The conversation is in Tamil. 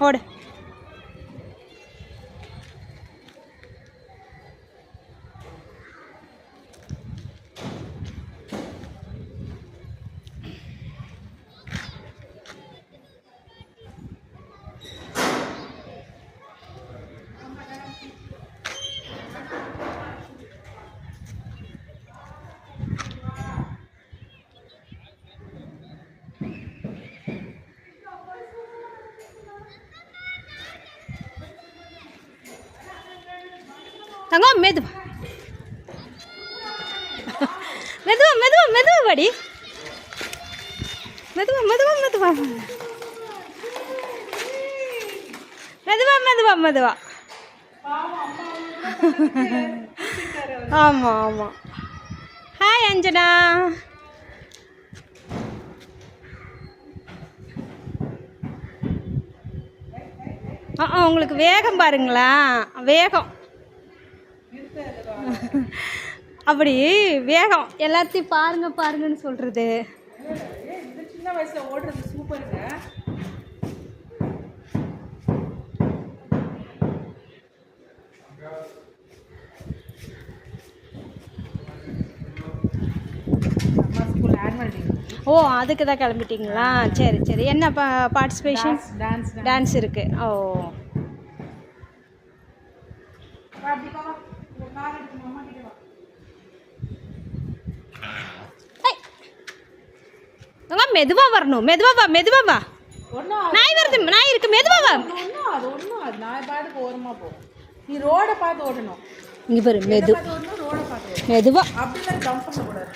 ஓடு. தங்கம் மெதுவா மெதுவா மெதுவா மெதுவா வாடி. மெதுவா மெதுவா மெதுவா மெதுவா மெதுவா மெதுவா. ஆமாம் ஆமாம். ஹாய் அஞ்சனா. உங்களுக்கு வேகம் பாருங்களா, வேகம் அப்படி வேகம் எல்லாத்தையும் பாருங்க பாருங்கன்னு சொல்றது. சின்ன வயசுல ஓடுறது சூப்பருங்க. ஓ அதுக்கு தான் கிளம்பிட்டீங்களா? சரி சரி. என்ன பார்ட்டிசிபேஷன்? டான்ஸ் இருக்கு. ஓ மெதுவா வரணும். மெதுவா வா மெதுவா வா. நாய் வருது, நாய் இருக்கு. மெதுவா வா. நாய் பாட்டுக்கு ஓரமா போ. நீ ரோட பார்த்து ஓடணும். இங்க பாரு மெதுவா. அப்படிலாம் ஜம்ப் பண்ண கூடாது.